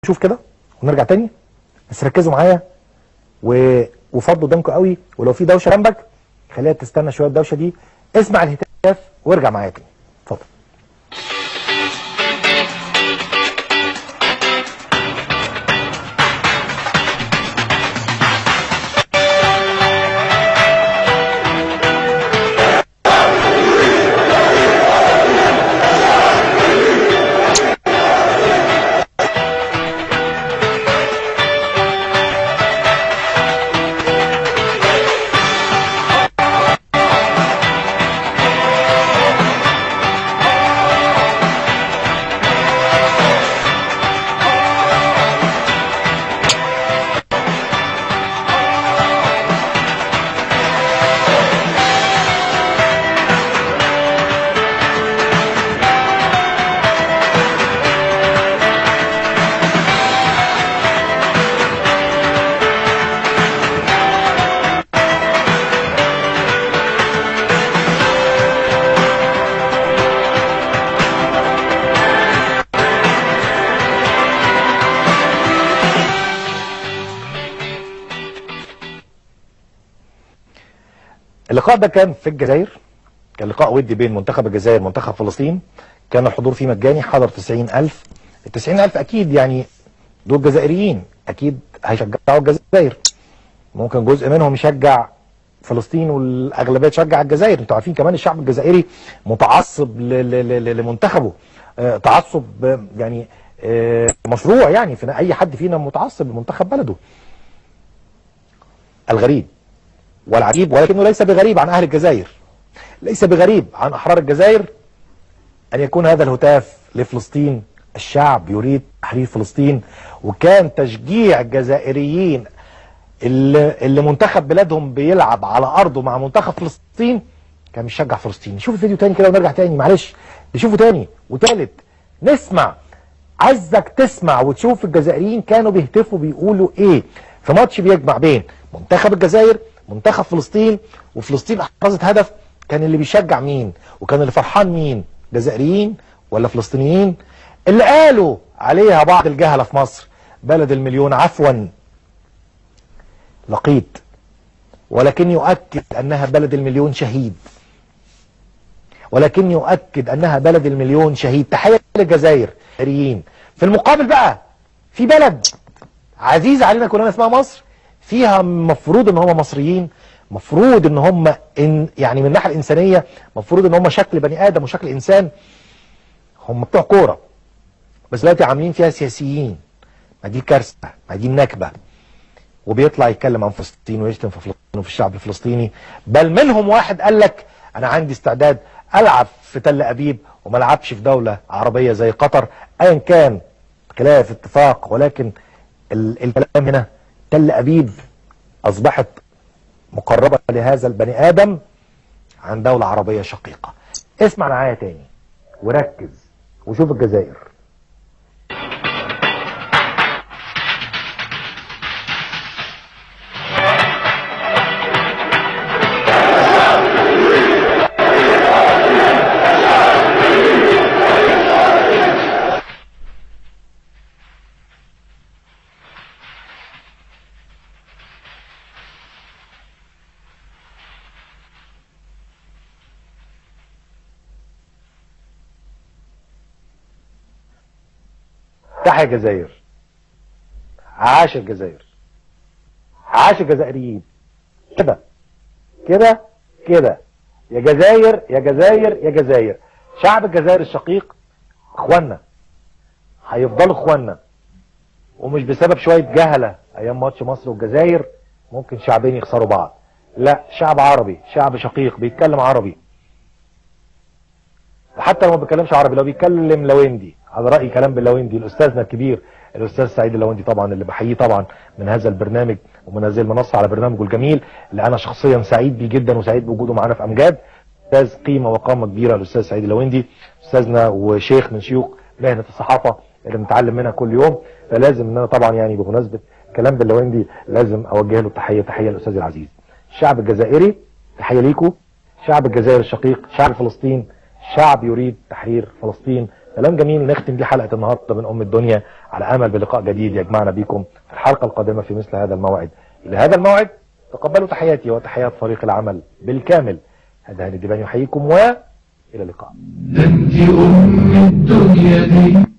نشوف كده ونرجع تاني، بس ركزوا معايا وفضوا قدامكم قوي، ولو في دوشه جنبك خليها تستنى شويه الدوشه دي. اسمع الهتاف وارجع معايا تاني، اتفضل. اللقاء ده كان في الجزائر، كان لقاء ودي بين منتخب الجزائر ومنتخب فلسطين. كان الحضور فيه مجاني، حضر 90,000. ال 90,000 اكيد يعني دول جزائريين، اكيد هيشجعوا الجزائر. ممكن جزء منهم يشجع فلسطين والاغلبيه تشجع الجزائر. انتوا عارفين كمان الشعب الجزائري متعصب لمنتخبه، تعصب يعني مشروع، يعني في اي حد فينا متعصب لمنتخب بلده. الغريب والعجيب، ولكنه ليس بغريب عن أهل الجزائر، ليس بغريب عن أحرار الجزائر، أن يكون هذا الهتاف لفلسطين. الشعب يريد تحرير فلسطين، وكان تشجيع الجزائريين اللي منتخب بلادهم بيلعب على أرضه مع منتخب فلسطين كان بيشجع فلسطين. نشوف الفيديو تاني كده ونرجع تاني، معلش نشوفه تاني وتالت، نسمع. عايزك تسمع وتشوف الجزائريين كانوا بيهتفوا بيقولوا إيه في ماتش بيجمع بين منتخب الجزائر منتخب فلسطين، وفلسطين احرزت هدف. كان اللي بيشجع مين وكان اللي فرحان مين؟ جزائريين ولا فلسطينيين؟ اللي قالوا عليها بعض الجهلة في مصر بلد المليون، عفوا لقيط، ولكن يؤكد انها بلد المليون شهيد، ولكن يؤكد انها بلد المليون شهيد. تحية للجزائر. في المقابل بقى في بلد عزيزة علينا كلنا اسمها مصر، فيها مفروض ان هم مصريين، مفروض ان هم يعني من الناحيه الانسانيه مفروض ان هم شكل بني ادم وشكل انسان. هم بتوع كوره بس دلوقتي عاملين فيها سياسيين. ما دي كارثه، ما دي النكبه. وبيطلع يتكلم عن فلسطين ويشتم في فلسطين وفي الشعب الفلسطيني. بل منهم واحد قال لك انا عندي استعداد العب في تل ابيب وما العبش في دوله عربيه زي قطر، ايا كان خلاف اتفاق. ولكن الكلام هنا تل أبيب أصبحت مقربة لهذا البني آدم عن دولة عربية شقيقة. اسمع معايا تاني وركز وشوف الجزائر. تحيا الجزائر، عاش الجزائر، عاش الجزائريين. كده كده كده يا جزائر يا جزائر يا جزائر. شعب الجزائر الشقيق اخوانا، هيفضلوا اخوانا، ومش بسبب شويه جهله ايام ماتش مصر والجزائر ممكن شعبين يخسروا بعض. لا، شعب عربي، شعب شقيق بيتكلم عربي. وحتى لو ما بيتكلمش عربي، لو بيتكلم لويندي على رأي كلام باللويندي، الأستاذنا الكبير الأستاذ سعيد اللويندي طبعا، اللي بحييه طبعا من هذا البرنامج ومن هذه المنصة على برنامجه الجميل اللي أنا شخصيا سعيد بيه جدا وسعيد بوجوده معانا في أمجاد. أستاذ قيمة وقامة كبيرة الأستاذ سعيد اللويندي، أستاذنا وشيخ من شيوخ مهنة الصحافة اللي بنتعلم منها كل يوم. فلازم إن أنا طبعا يعني بمناسبة كلام باللويندي لازم أوجه له التحية، تحية للأستاذ العزيز. الشعب الجزائري تحية ليكم. شعب الجزائر الشقيق، شعب فلسطين، شعب يريد تحرير فلسطين. كلام جميل نختم بيه حلقة النهاردة من أم الدنيا، على أمل بلقاء جديد يجمعنا بكم في الحلقة القادمة في مثل هذا الموعد. إلى هذا الموعد تقبلوا تحياتي وتحيات فريق العمل بالكامل. هذا هاني الدباني يحييكم وإلى اللقاء. أنت أم الدنيا دي